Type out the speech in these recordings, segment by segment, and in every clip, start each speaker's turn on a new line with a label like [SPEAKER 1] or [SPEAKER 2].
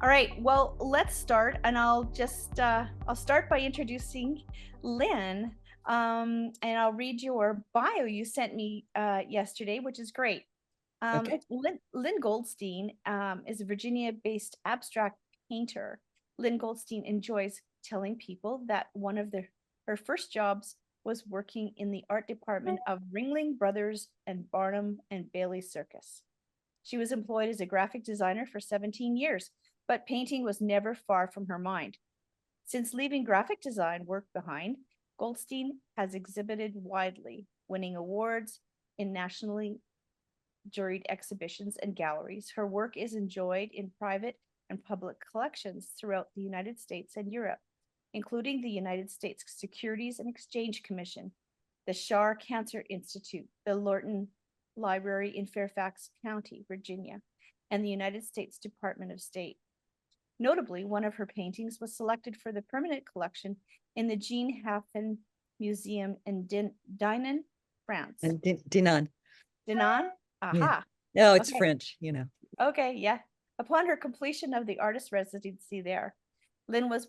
[SPEAKER 1] All right, well, let's start, and I'll start by introducing Lynn, and I'll read your bio you sent me yesterday, which is great.
[SPEAKER 2] Okay.
[SPEAKER 1] Lynn Goldstein is a Virginia-based abstract painter. Lynn Goldstein enjoys telling people that her first jobs was working in the art department of Ringling Brothers and Barnum and Bailey Circus. She was employed as a graphic designer for 17 years, but painting was never far from her mind. Since leaving graphic design work behind, Goldstein has exhibited widely, winning awards in nationally juried exhibitions and galleries. Her work is enjoyed in private and public collections throughout the United States and Europe, including the United States Securities and Exchange Commission, the Shar Cancer Institute, the Lorton Library in Fairfax County, Virginia, and the United States Department of State. Notably, one of her paintings was selected for the permanent collection in the Jean Haffen Museum in Dinan, France.
[SPEAKER 2] And Dinan.
[SPEAKER 1] Dinan?
[SPEAKER 2] Yeah.
[SPEAKER 1] Aha.
[SPEAKER 2] No, it's
[SPEAKER 1] Okay.
[SPEAKER 2] French.
[SPEAKER 1] Okay, yeah. Upon her completion of the artist residency there, Lynn was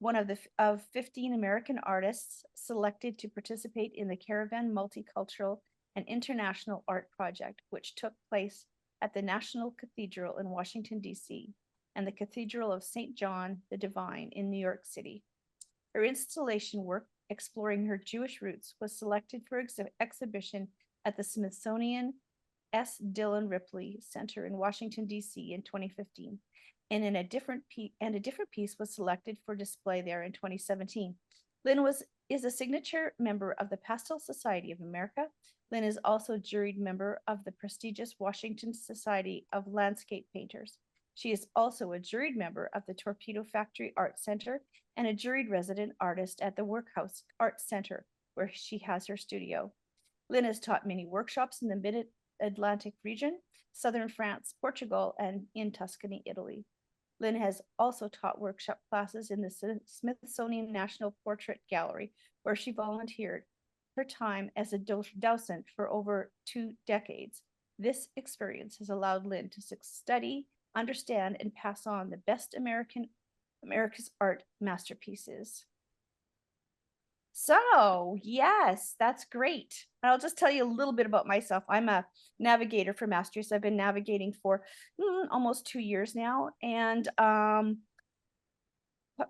[SPEAKER 1] one of 15 American artists selected to participate in the Caravan Multicultural and International Art Project, which took place at the National Cathedral in Washington, D.C., and the Cathedral of St. John the Divine in New York City. Her installation work exploring her Jewish roots was selected for exhibition at the Smithsonian S. Dillon Ripley Center in Washington, D.C. in 2015, and a different piece was selected for display there in 2017. Lynn is a signature member of the Pastel Society of America. Lynn is also a juried member of the prestigious Washington Society of Landscape Painters. She is also a juried member of the Torpedo Factory Art Center and a juried resident artist at the Workhouse Art Center, where she has her studio. Lynn has taught many workshops in the Mid-Atlantic region, southern France, Portugal, and in Tuscany, Italy. Lynn has also taught workshop classes in the Smithsonian National Portrait Gallery, where she volunteered her time as a docent for over 2 decades. This experience has allowed Lynn to study, understand, and pass on the best America's art masterpieces. So, yes, that's great. I'll just tell you a little bit about myself. I'm a navigator for Mastrius. I've been navigating for almost 2 years now, and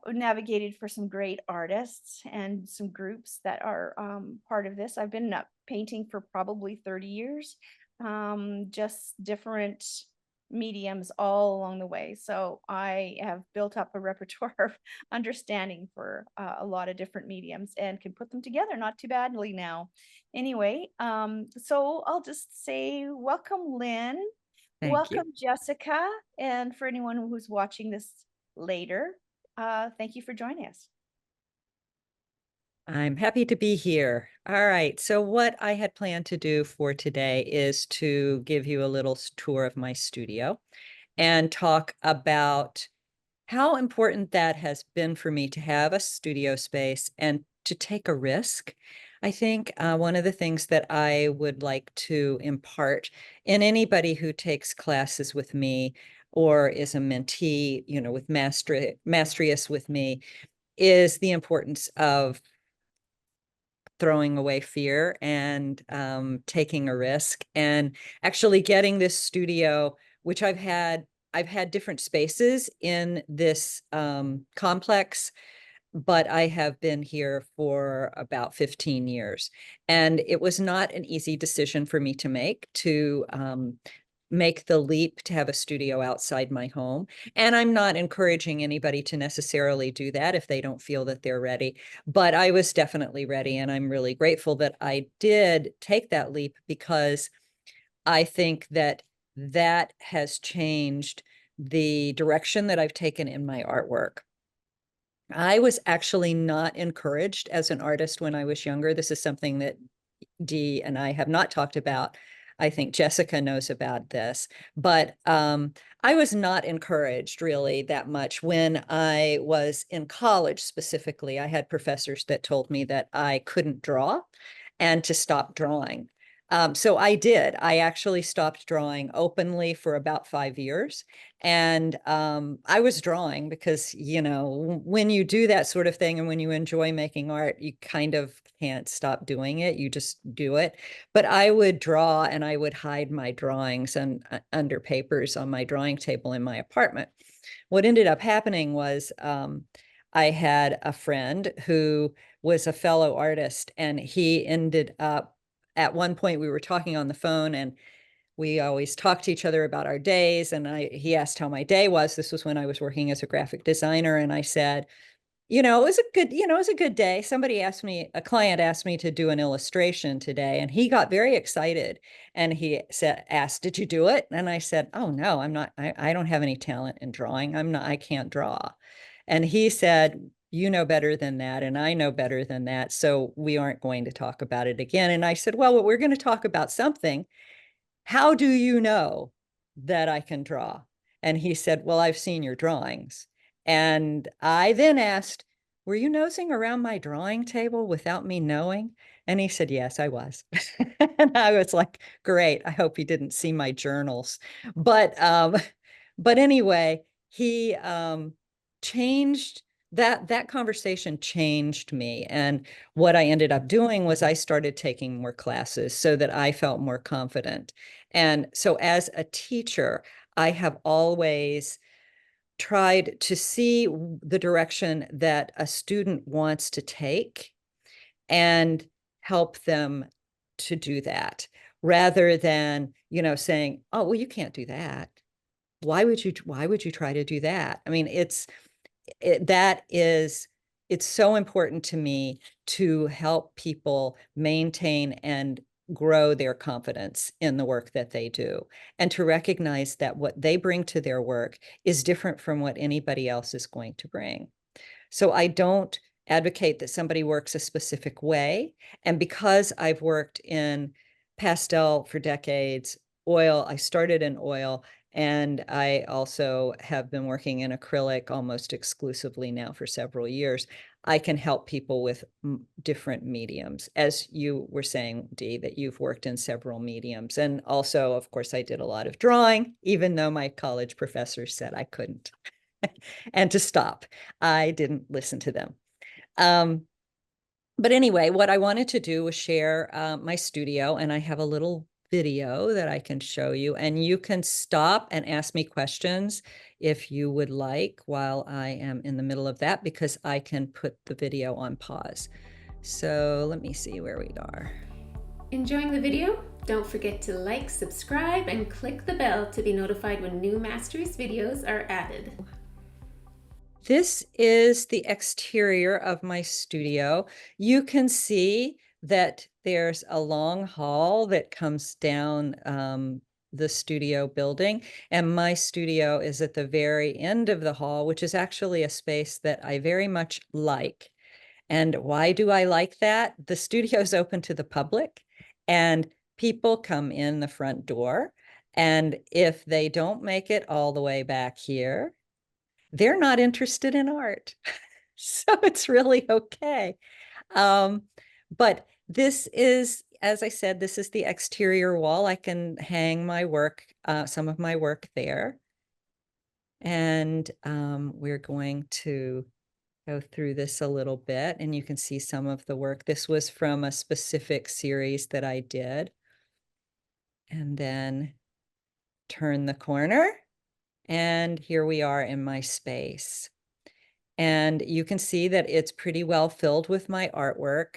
[SPEAKER 1] navigated for some great artists and some groups that are part of this. I've been painting for probably 30 years, just different mediums all along the way. So I have built up a repertoire of understanding for a lot of different mediums and can put them together not too badly now. Anyway, so I'll just say welcome, Lynn.
[SPEAKER 2] Thank you.
[SPEAKER 1] Welcome, Jessica. And for anyone who's watching this later, thank you for joining us.
[SPEAKER 2] I'm happy to be here. All right. So what I had planned to do for today is to give you a little tour of my studio and talk about how important that has been for me to have a studio space and to take a risk. I think one of the things that I would like to impart in anybody who takes classes with me or is a mentee, with Mastrius with me, is the importance of throwing away fear and taking a risk and actually getting this studio, which I've had different spaces in this complex, but I have been here for about 15 years. And it was not an easy decision for me to make the leap to have a studio outside my home. And I'm not encouraging anybody to necessarily do that if they don't feel that they're ready. But I was definitely ready. And I'm really grateful that I did take that leap, because I think that that has changed the direction that I've taken in my artwork. I was actually not encouraged as an artist when I was younger. This is something that Dee and I have not talked about. I think Jessica knows about this, but I was not encouraged really that much when I was in college. Specifically, I had professors that told me that I couldn't draw and to stop drawing. So I did. I actually stopped drawing openly for about 5 years. And I was drawing because, when you do that sort of thing and when you enjoy making art, you kind of can't stop doing it. You just do it. But I would draw and I would hide my drawings and under papers on my drawing table in my apartment. What ended up happening was I had a friend who was a fellow artist, and he ended up, at one point we were talking on the phone, and we always talked to each other about our days. And he asked how my day was. This was when I was working as a graphic designer. And I said, it was a good day. A client asked me to do an illustration today, and he got very excited. And asked, did you do it? And I said, oh no, I'm not, I don't have any talent in drawing. I can't draw. And he said, you know better than that. And I know better than that. So we aren't going to talk about it again. And I said, well, we're going to talk about something. How do you know that I can draw? And he said, well, I've seen your drawings. And I then asked, were you nosing around my drawing table without me knowing? And he said, yes, I was. And I was like, great. I hope he didn't see my journals. But but anyway, he changed that conversation changed me. And what I ended up doing was I started taking more classes so that I felt more confident. And so as a teacher, I have always tried to see the direction that a student wants to take and help them to do that, rather than, saying, oh, well, you can't do that. Why would you try to do that? I mean, it's so important to me to help people maintain and grow their confidence in the work that they do, and to recognize that what they bring to their work is different from what anybody else is going to bring. So I don't advocate that somebody works a specific way. And because I've worked in pastel for decades, I started in oil, and I also have been working in acrylic almost exclusively now for several years. I can help people with different mediums. As you were saying, Dee, that you've worked in several mediums. And also, of course, I did a lot of drawing, even though my college professors said I couldn't. And to stop. I didn't listen to them. But anyway, what I wanted to do was share my studio, and I have a little video that I can show you, and you can stop and ask me questions if you would like while I am in the middle of that, because I can put the video on pause. So let me see where we are.
[SPEAKER 3] Enjoying the video? Don't forget to like, subscribe, and click the bell to be notified when new Mastrius videos are added.
[SPEAKER 2] This is the exterior of my studio. You can see that there's a long hall that comes down the studio building, and my studio is at the very end of the hall, which is actually a space that I very much like. And why do I like that? The studio is open to the public, and people come in the front door. And if they don't make it all the way back here, they're not interested in art. So it's really okay. But this is, as I said, this is the exterior wall. I can hang my work, some of my work there. And we're going to go through this a little bit, and you can see some of the work. This was from a specific series that I did. And then turn the corner, and here we are in my space. And you can see that it's pretty well filled with my artwork.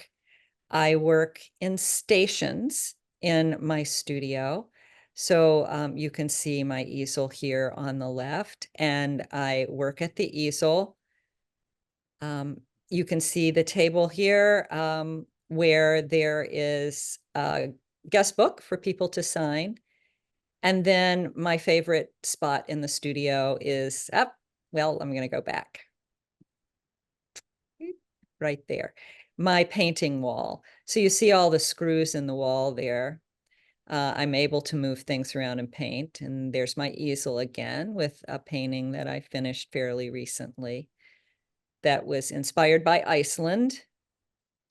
[SPEAKER 2] I work in stations in my studio. So you can see my easel here on the left, and I work at the easel. You can see the table here where there is a guest book for people to sign. And then my favorite spot in the studio is up. Well, I'm going to go back. Right there, my painting wall. So you see all the screws in the wall there. I'm able to move things around and paint. And there's my easel again with a painting that I finished fairly recently that was inspired by Iceland.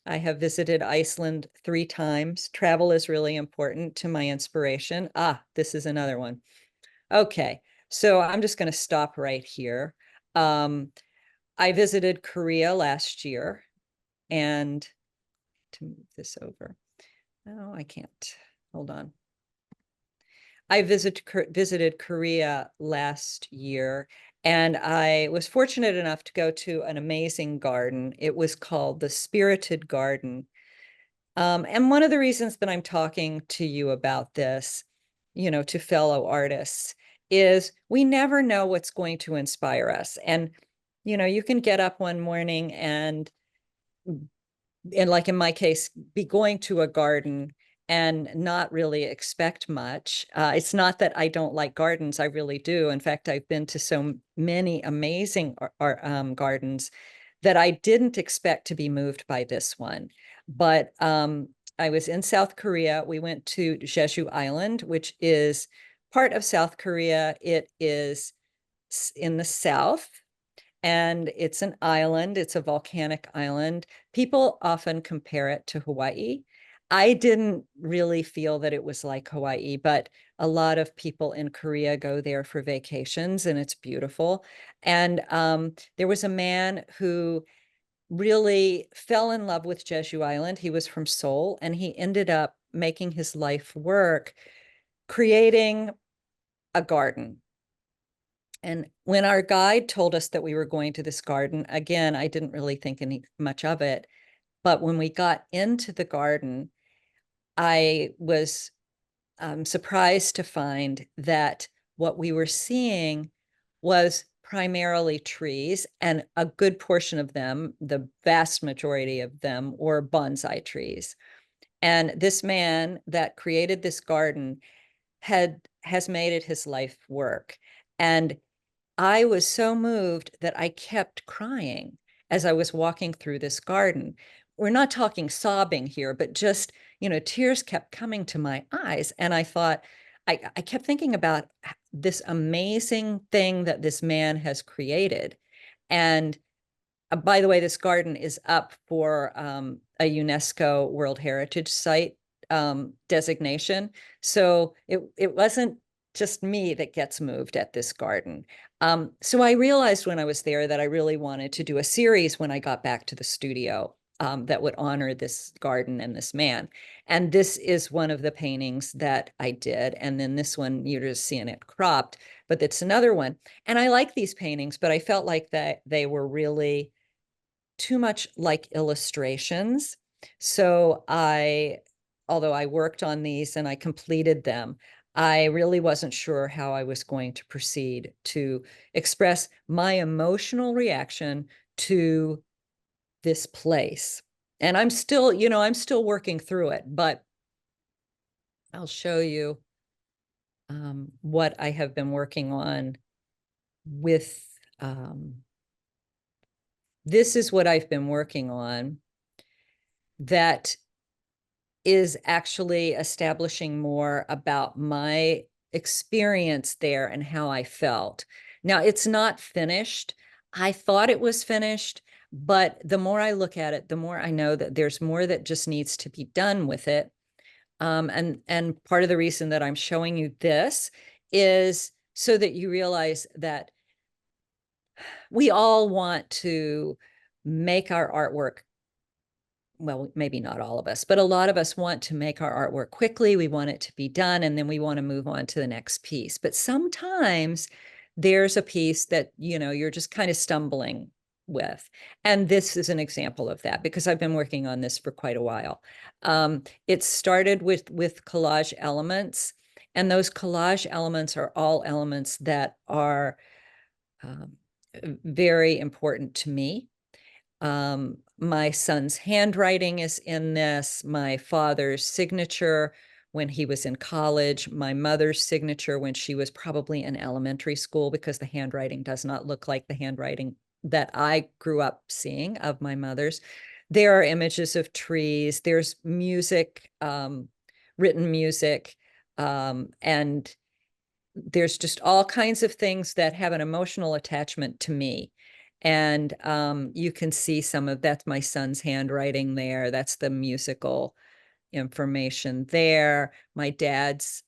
[SPEAKER 2] I have visited Iceland 3 times. Travel is really important to my inspiration. This is another one. Okay, so I'm just going to stop right here. I visited Korea last year, and to move this over. No, I can't. Hold on. I visited Korea last year, and I was fortunate enough to go to an amazing garden. It was called the Spirited Garden. And one of the reasons that I'm talking to you about this, to fellow artists, is we never know what's going to inspire us. And, you can get up one morning and like in my case, be going to a garden and not really expect much. It's not that I don't like gardens. I really do. In fact, I've been to so many amazing gardens that I didn't expect to be moved by this one. But I was in South Korea. We went to Jeju Island, which is part of South Korea. It is in the south, and it's an island. It's a volcanic island. People often compare it to Hawaii. I didn't really feel that it was like Hawaii, but a lot of people in Korea go there for vacations, and it's beautiful. And there was a man who really fell in love with Jeju Island. He was from Seoul, and he ended up making his life work creating a garden. And when our guide told us that we were going to this garden, again, I didn't really think much of it. But when we got into the garden, I was surprised to find that what we were seeing was primarily trees, and a good portion of them, the vast majority of them, were bonsai trees. And this man that created this garden has made it his life work. And I was so moved that I kept crying as I was walking through this garden. We're not talking sobbing here, but just, tears kept coming to my eyes. And I thought, I kept thinking about this amazing thing that this man has created. And by the way, this garden is up for a UNESCO World Heritage Site designation. So it wasn't just me that gets moved at this garden. So I realized when I was there that I really wanted to do a series when I got back to the studio that would honor this garden and this man. And this is one of the paintings that I did. And then this one, you're just seeing it cropped, but it's another one. And I like these paintings, but I felt like that they were really too much like illustrations. So although I worked on these and I completed them, I really wasn't sure how I was going to proceed to express my emotional reaction to this place. And I'm still working through it, but I'll show you what I have been working on with, this is what I've been working on that is actually establishing more about my experience there and how I felt. Now, it's not finished. I thought it was finished, but the more I look at it, the more I know that there's more that just needs to be done with it. And part of the reason that I'm showing you this is so that you realize that we all want to make our artwork, well, maybe not all of us, but a lot of us want to make our artwork quickly. We want it to be done, and then we want to move on to the next piece. But sometimes there's a piece that, you're just kind of stumbling with. And this is an example of that because I've been working on this for quite a while. It started with collage elements, and those collage elements are all elements that are very important to me. My son's handwriting is in this, my father's signature when he was in college, my mother's signature when she was probably in elementary school, because the handwriting does not look like the handwriting that I grew up seeing of my mother's. There are images of trees, there's music, written music, and there's just all kinds of things that have an emotional attachment to me. And you can see some of that's my son's handwriting there. That's the musical information there. My dad's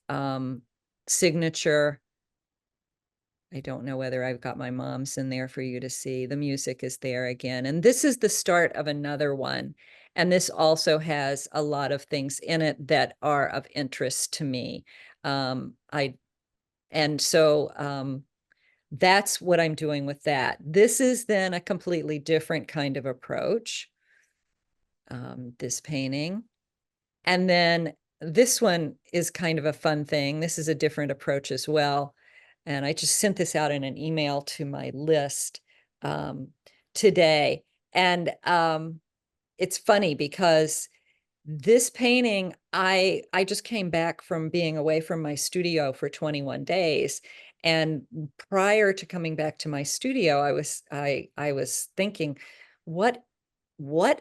[SPEAKER 2] signature. I don't know whether I've got my mom's in there for you to see. The music is there again. And this is the start of another one. And this also has a lot of things in it that are of interest to me. That's what I'm doing with that. This is then a completely different kind of approach, this painting. And then this one is kind of a fun thing. This is a different approach as well. And I just sent this out in an email to my list today. And it's funny because this painting, I just came back from being away from my studio for 21 days. And prior to coming back to my studio, I was thinking, what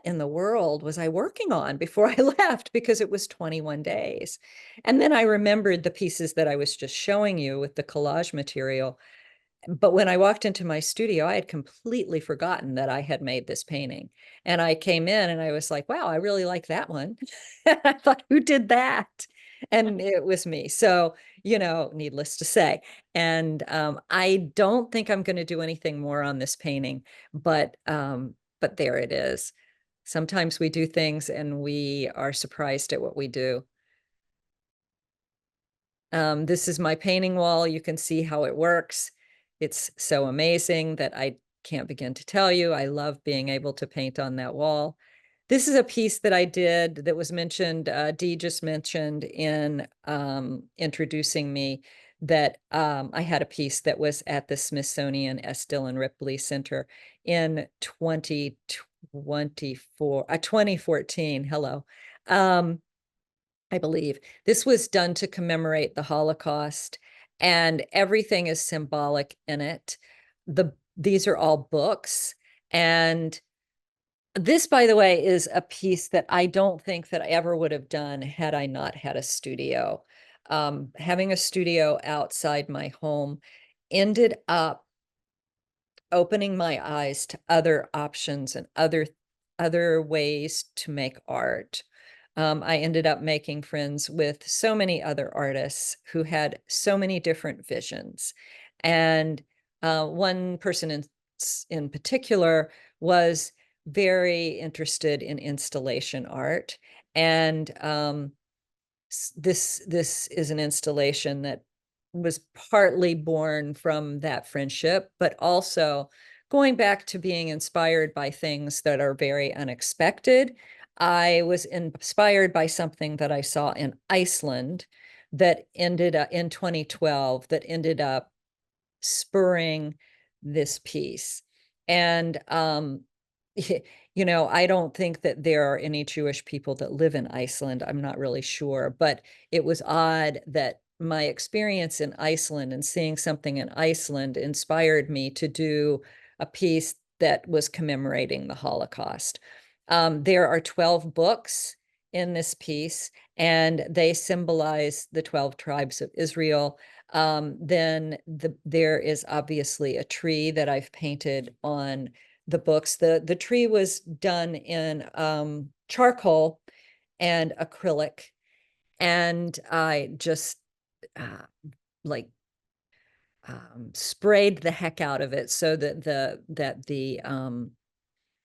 [SPEAKER 2] in the world was I working on before I left, because it was 21 days. And then I remembered the pieces that I was just showing you with the collage material. But when I walked into my studio, I had completely forgotten that I had made this painting. And I came in and I was like, wow, I really like that one. I thought, who did that? And it was me. So, needless to say. And I don't think I'm going to do anything more on this painting, but there it is. Sometimes we do things and we are surprised at what we do. This is my painting wall. You can see how it works. It's so amazing that I can't begin to tell you. I love being able to paint on that wall. This is a piece that I did that was mentioned, Dee just mentioned in introducing me, that I had a piece that was at the Smithsonian S. Dillon Ripley Center in 2014. Hello. I believe this was done to commemorate the Holocaust, and everything is symbolic in it. These are all books. And this, by the way, is a piece that I don't think that I ever would have done had I not had a studio. Having a studio outside my home ended up opening my eyes to other options and other ways to make art. I ended up making friends with so many other artists who had so many different visions. And one person in particular was very interested in installation art. And this is an installation that was partly born from that friendship, but also going back to being inspired by things that are very unexpected. I was inspired by something that I saw in Iceland that ended up in 2012, that ended up spurring this piece. And I don't think that there are any Jewish people that live in Iceland. I'm not really sure, but it was odd that my experience in Iceland and seeing something in Iceland inspired me to do a piece that was commemorating the Holocaust. There are 12 books in this piece, and they symbolize the 12 tribes of Israel. Then there is obviously a tree that I've painted on the books. The tree was done in charcoal and acrylic, and I just sprayed the heck out of it so that the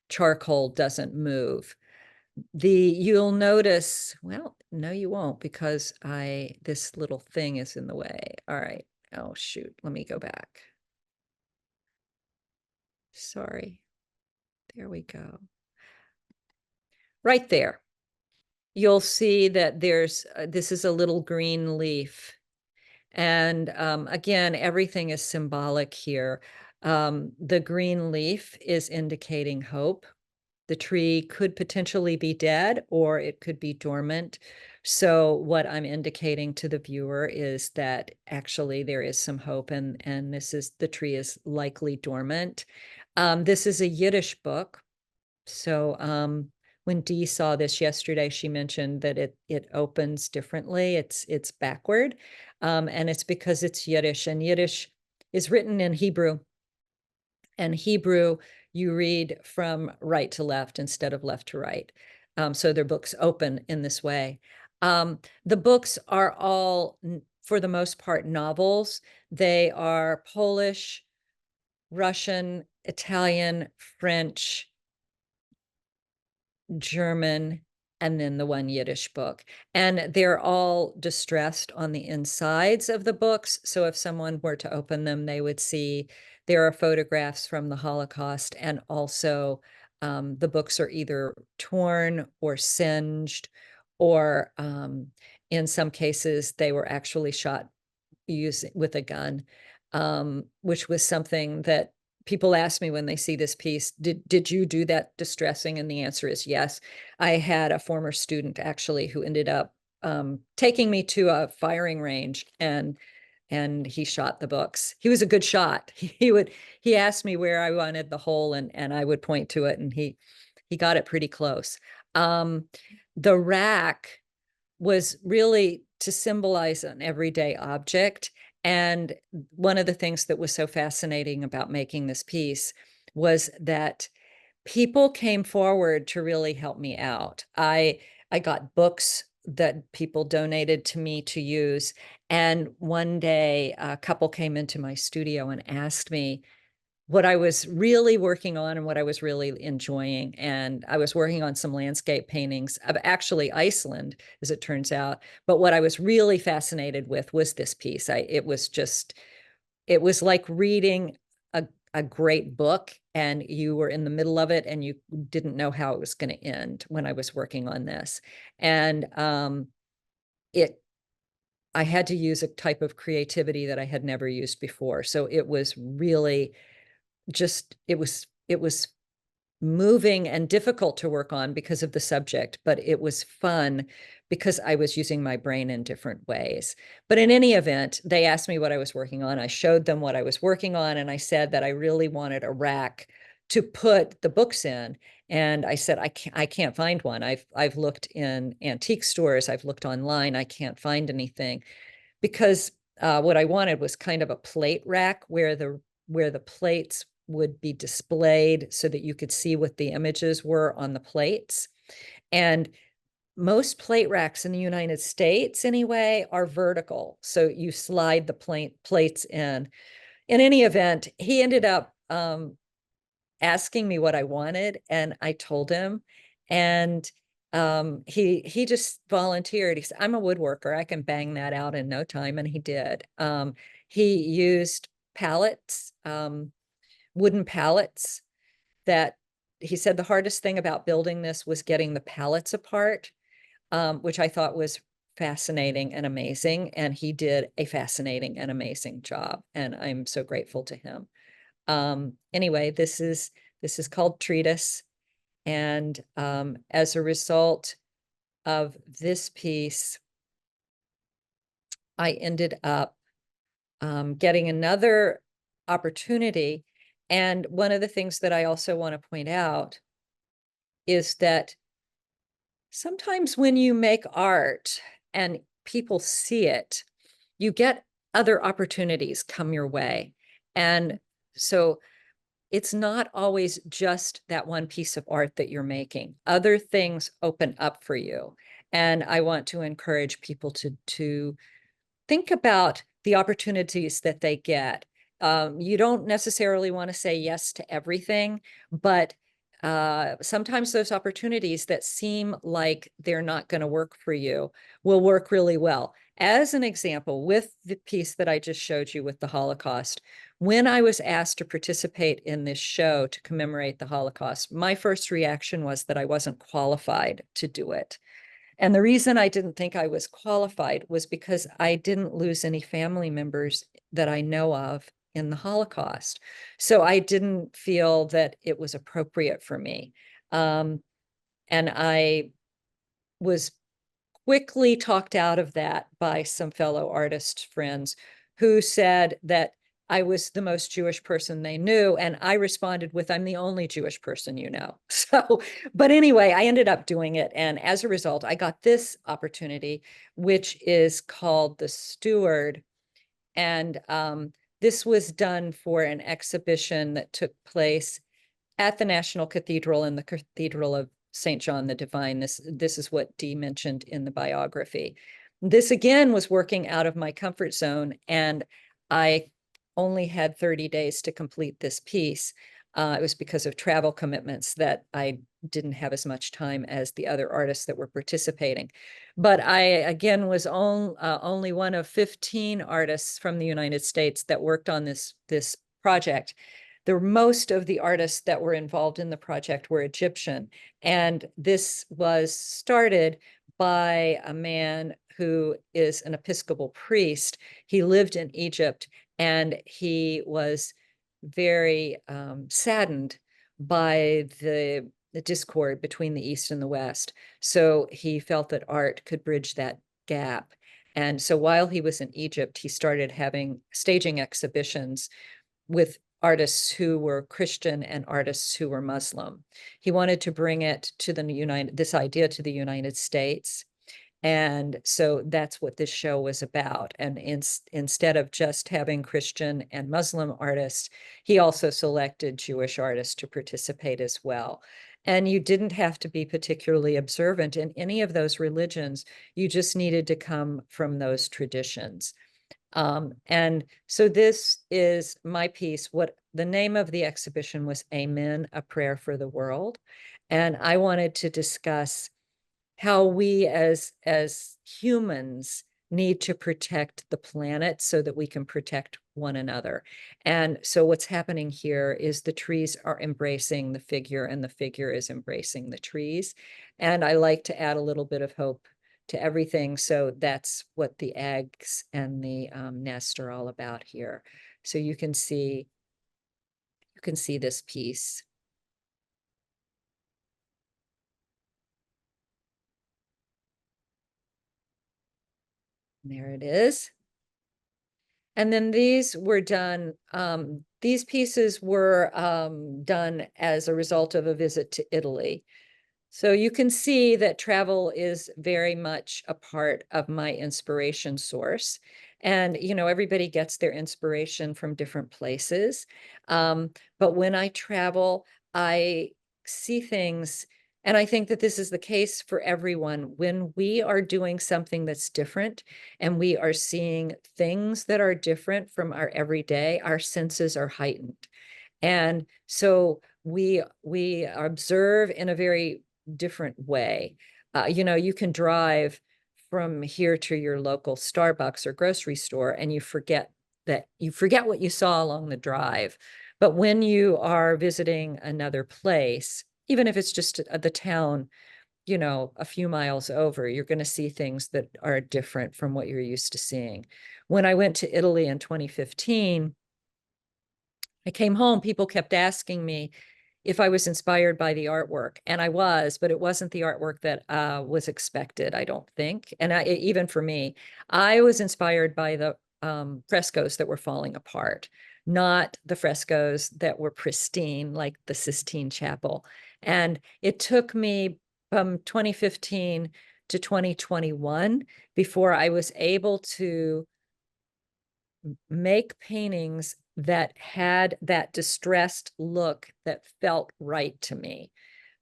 [SPEAKER 2] charcoal doesn't move. You'll notice, well, no, you won't, because this little thing is in the way. All right. Oh, shoot. Let me go back. Sorry. There we go. Right there. You'll see that this is a little green leaf. And again, everything is symbolic here. The green leaf is indicating hope. The tree could potentially be dead, or it could be dormant. So what I'm indicating to the viewer is that actually there is some hope, and the tree is likely dormant. This is a Yiddish book. So when Dee saw this yesterday, she mentioned that it opens differently. It's backward, and it's because it's Yiddish, and Yiddish is written in Hebrew. And Hebrew you read from right to left instead of left to right. So their books open in this way. The books are all, for the most part, novels. They are Polish, Russian, Italian, French, German, and then the one Yiddish book. And they're all distressed on the insides of the books. So if someone were to open them, they would see there are photographs from the Holocaust, and also the books are either torn or singed, or in some cases, they were actually shot using with a gun, which was something that people ask me when they see this piece, did you do that distressing? And the answer is yes. I had a former student actually who ended up taking me to a firing range, and he shot the books. He was a good shot. He asked me where I wanted the hole, and I would point to it, and he got it pretty close. The rack was really to symbolize an everyday object. And one of the things that was so fascinating about making this piece was that people came forward to really help me out. I got books that people donated to me to use. And one day a couple came into my studio and asked me what I was really working on and what I was really enjoying. And I was working on some landscape paintings of actually Iceland, as it turns out. But what I was really fascinated with was this piece. It was like reading a great book, and you were in the middle of it and you didn't know how it was going to end when I was working on this. And I had to use a type of creativity that I had never used before. So it was really just, it was moving and difficult to work on because of the subject, but it was fun because I was using my brain in different ways. But in any event, they asked me what I was working on. I showed them what I was working on, and I said that I really wanted a rack to put the books in. And I said, I can't find one. I've looked in antique stores, I've looked online, I can't find anything, because what I wanted was kind of a plate rack where the plates would be displayed so that you could see what the images were on the plates. And most plate racks in the United States anyway are vertical. So you slide the plates in. In any event, he ended up asking me what I wanted, and I told him, and he just volunteered. He said, I'm a woodworker, I can bang that out in no time. And he did. He used pallets, wooden pallets, that he said the hardest thing about building this was getting the pallets apart, which I thought was fascinating and amazing. And he did a fascinating and amazing job, and I'm so grateful to him. Anyway, this is called Treatise. And as a result of this piece, I ended up getting another opportunity. And one of the things that I also want to point out is that sometimes when you make art and people see it, you get other opportunities come your way. And so it's not always just that one piece of art that you're making. Other things open up for you. And I want to encourage people to think about the opportunities that they get. You don't necessarily want to say yes to everything, but sometimes those opportunities that seem like they're not going to work for you will work really well. As an example, with the piece that I just showed you with the Holocaust, when I was asked to participate in this show to commemorate the Holocaust, my first reaction was that I wasn't qualified to do it. And the reason I didn't think I was qualified was because I didn't lose any family members that I know of in the Holocaust. So I didn't feel that it was appropriate for me. And I was quickly talked out of that by some fellow artist friends who said that I was the most Jewish person they knew. And I responded with, I'm the only Jewish person you know. So, but anyway, I ended up doing it. And as a result, I got this opportunity, which is called The Steward. And this was done for an exhibition that took place at the National Cathedral in the Cathedral of St. John the Divine. This is what Dee mentioned in the biography. This again was working out of my comfort zone, and I only had 30 days to complete this piece. It was because of travel commitments that I didn't have as much time as the other artists that were participating. But I, again, was only one of 15 artists from the United States that worked on this project. Most of the artists that were involved in the project were Egyptian. And this was started by a man who is an Episcopal priest. He lived in Egypt, and he was very saddened by the discord between the East and the West. So he felt that art could bridge that gap. And so while he was in Egypt, he started staging exhibitions with artists who were Christian and artists who were Muslim. He wanted to bring it to this idea to the United States. And so that's what this show was about. And instead of just having Christian and Muslim artists, he also selected Jewish artists to participate as well. And you didn't have to be particularly observant in any of those religions. You just needed to come from those traditions. And so this is my piece. What the name of the exhibition was Amen, A Prayer for the World. And I wanted to discuss how we as humans need to protect the planet so that we can protect one another. And so what's happening here is the trees are embracing the figure, and the figure is embracing the trees. And I like to add a little bit of hope to everything. So that's what the eggs and the nest are all about here. So you can see this piece. There it is. And then these were done, these pieces were done as a result of a visit to Italy. So you can see that travel is very much a part of my inspiration source. And, everybody gets their inspiration from different places. But when I travel, I see things, and I think that this is the case for everyone. When we are doing something that's different and we are seeing things that are different from our everyday, our senses are heightened. And so we observe in a very different way. You can drive from here to your local Starbucks or grocery store, and you forget what you saw along the drive. But when you are visiting another place, even if it's just the town, a few miles over, you're going to see things that are different from what you're used to seeing. When I went to Italy in 2015, I came home, people kept asking me if I was inspired by the artwork, and I was, but it wasn't the artwork that was expected, I don't think. And even for me, I was inspired by the frescoes that were falling apart, not the frescoes that were pristine, like the Sistine Chapel. And it took me from 2015 to 2021 before I was able to make paintings that had that distressed look that felt right to me.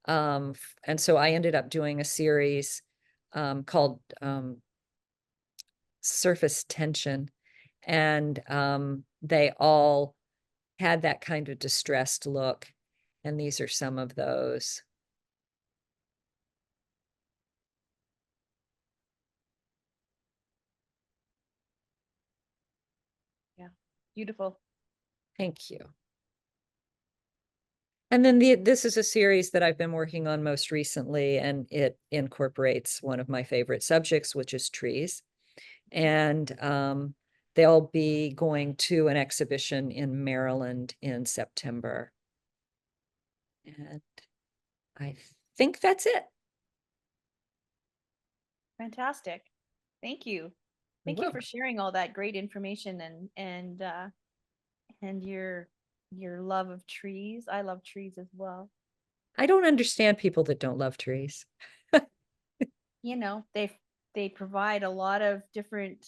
[SPEAKER 2] And so I ended up doing a series called Surface Tension. And they all had that kind of distressed look. And these are some of those.
[SPEAKER 1] Yeah, beautiful.
[SPEAKER 2] Thank you. And then this is a series that I've been working on most recently, and it incorporates one of my favorite subjects, which is trees. And they'll be going to an exhibition in Maryland in September. And I think that's it.
[SPEAKER 1] Fantastic. Thank you. Thank you for sharing all that great information and your love of trees. I love trees as well.
[SPEAKER 2] I don't understand people that don't love trees.
[SPEAKER 1] They provide a lot of different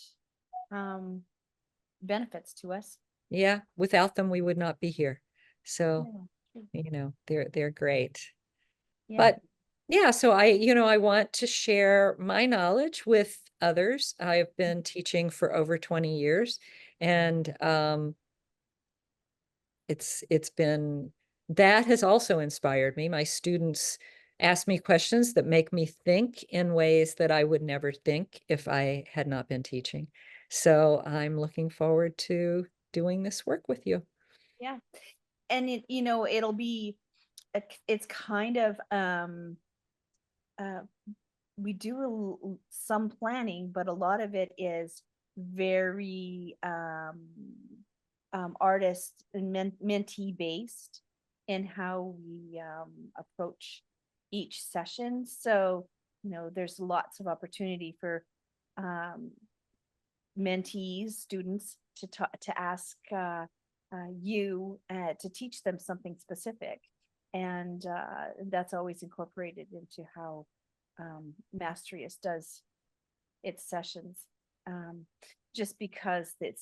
[SPEAKER 1] benefits to us.
[SPEAKER 2] Yeah, without them, we would not be here. So You know, they're great.
[SPEAKER 1] Yeah.
[SPEAKER 2] But yeah, so I want to share my knowledge with others. I've been teaching for over 20 years, and it's been, that has also inspired me. My students ask me questions that make me think in ways that I would never think if I had not been teaching. So I'm looking forward to doing this work with you.
[SPEAKER 1] Yeah. And it'll be, it's kind of, uh, we do some planning, but a lot of it is very artist and mentee based in how we approach each session. So, there's lots of opportunity for um, mentees, students to ask you to teach them something specific. And that's always incorporated into how Mastrius does its sessions, just because the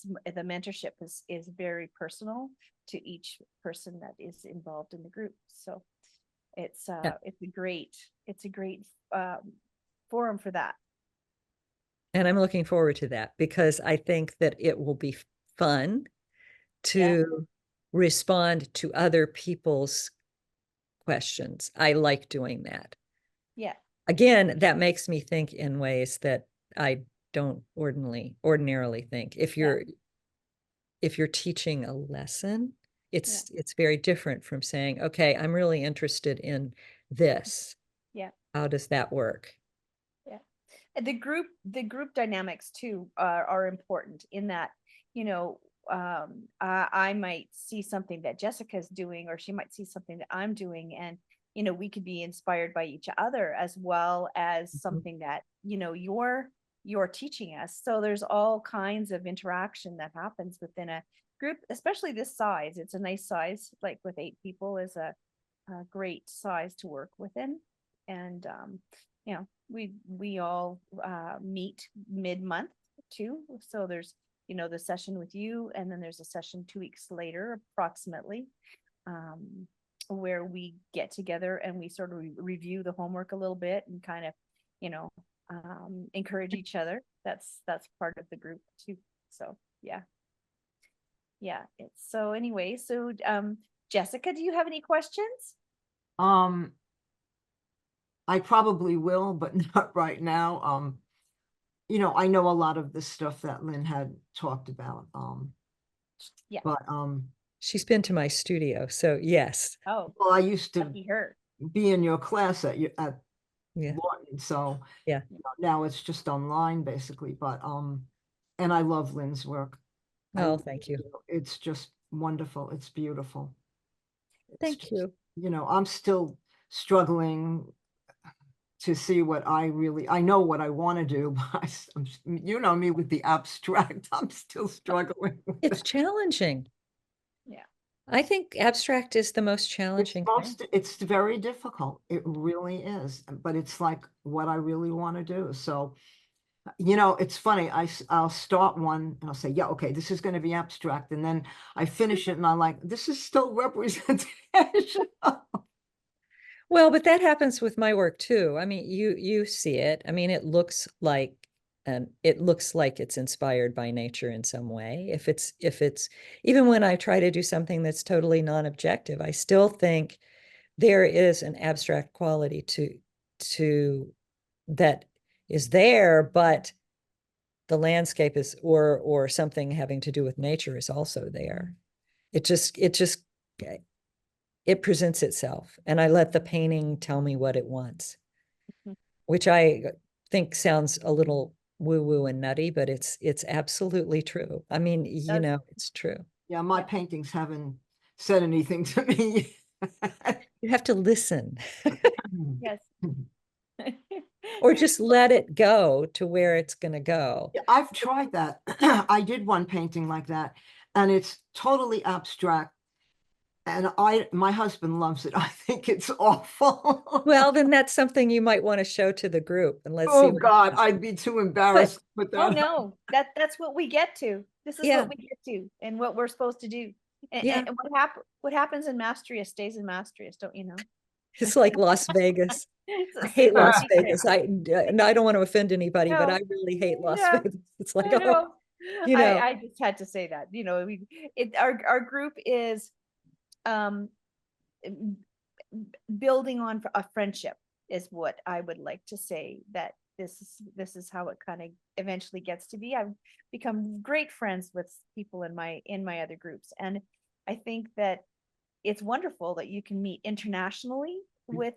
[SPEAKER 1] mentorship is very personal to each person that is involved in the group. So it's
[SPEAKER 2] Yeah.
[SPEAKER 1] a great forum for that.
[SPEAKER 2] And I'm looking forward to that because I think that it will be fun to respond to other people's questions. I like doing that.
[SPEAKER 1] Yeah.
[SPEAKER 2] Again, that makes me think in ways that I don't ordinarily think. If you're teaching a lesson, it's very different from saying, okay, I'm really interested in this.
[SPEAKER 1] Yeah.
[SPEAKER 2] How does that work?
[SPEAKER 1] Yeah. And the group dynamics too are important in that, I might see something that Jessica's doing, or she might see something that I'm doing, and we could be inspired by each other, as well as something that you're teaching us. So there's all kinds of interaction that happens within a group, especially this size. It's a nice size, like with 8 people is a great size to work within. And we all meet mid-month too. So there's the session with you, and then there's a session 2 weeks later approximately, where we get together and we sort of review the homework a little bit and kind of encourage each other. That's part of the group too. So yeah. It's so anyway. So Jessica, do you have any questions?
[SPEAKER 4] I probably will, but not right now. I know a lot of the stuff that Lynn had talked about.
[SPEAKER 1] Yeah.
[SPEAKER 4] But
[SPEAKER 2] She's been to my studio, so yes.
[SPEAKER 1] Oh,
[SPEAKER 4] well, I used to
[SPEAKER 1] lucky her.
[SPEAKER 4] be in your class at
[SPEAKER 2] Yeah.
[SPEAKER 4] Lawton, so
[SPEAKER 2] Yeah.
[SPEAKER 4] now it's just online basically. But and I love Lynn's work.
[SPEAKER 2] Oh, thank you.
[SPEAKER 4] It's just wonderful. It's beautiful.
[SPEAKER 2] Thank you.
[SPEAKER 4] I'm still struggling to see what I know what I want to do, but me with the abstract, I'm still struggling with
[SPEAKER 2] It's
[SPEAKER 4] it.
[SPEAKER 2] challenging.
[SPEAKER 1] Yeah.
[SPEAKER 2] I think abstract is the most challenging thing.
[SPEAKER 4] It's very difficult. It really is, but it's like what I really want to do. So, it's funny. I'll start one and I'll say, yeah, okay, this is going to be abstract. And then I finish it and I'm like, this is still representation.
[SPEAKER 2] Well, but that happens with my work too. I mean, you see it. I mean, it looks like it's inspired by nature in some way. If it's even when I try to do something that's totally non-objective, I still think there is an abstract quality to that is there, but the landscape is or something having to do with nature is also there. It just it presents itself, and I let the painting tell me what it wants, which I think sounds a little woo-woo and nutty, but it's absolutely true. I mean, it's true.
[SPEAKER 4] Yeah, my paintings haven't said anything to me.
[SPEAKER 2] You have to listen.
[SPEAKER 1] Yes.
[SPEAKER 2] Or just let it go to where it's going to go.
[SPEAKER 4] Yeah, I've tried that. I did one painting like that, and it's totally abstract. And my husband loves it. I think it's awful.
[SPEAKER 2] Well, then that's something you might want to show to the group, and let's see.
[SPEAKER 4] Oh God, I'd be too embarrassed to put that.
[SPEAKER 1] Oh no, that's what we get to. This is
[SPEAKER 2] Yeah.
[SPEAKER 1] what we get to and what we're supposed to do.
[SPEAKER 2] Yeah.
[SPEAKER 1] And what happens in Mastrius stays in Mastrius, don't you know?
[SPEAKER 2] It's like Las Vegas.
[SPEAKER 1] It's
[SPEAKER 2] I
[SPEAKER 1] a
[SPEAKER 2] hate
[SPEAKER 1] safety
[SPEAKER 2] Las
[SPEAKER 1] secret.
[SPEAKER 2] Vegas. And I don't want to offend anybody, but
[SPEAKER 1] No,
[SPEAKER 2] I really hate Las
[SPEAKER 1] yeah,
[SPEAKER 2] Vegas. It's like,
[SPEAKER 1] I
[SPEAKER 2] oh,
[SPEAKER 1] know.
[SPEAKER 2] you know,
[SPEAKER 1] I just had to say that, you know, our group is um m- building on a friendship is what I would like to say, that this is how it kind of eventually gets to be. I've become great friends with people in my other groups, and I think that it's wonderful that you can meet internationally with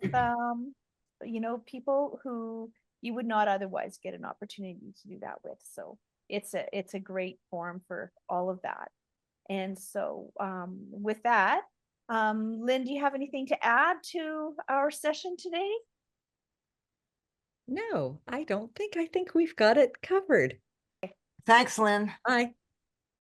[SPEAKER 1] you know, people who you would not otherwise get an opportunity to do that with. So it's a great forum for all of that. And so with that, Lynn, do you have anything to add to our session today?
[SPEAKER 2] no, I don't think. I think we've got it covered.
[SPEAKER 4] Thanks, Lynn.
[SPEAKER 2] Bye.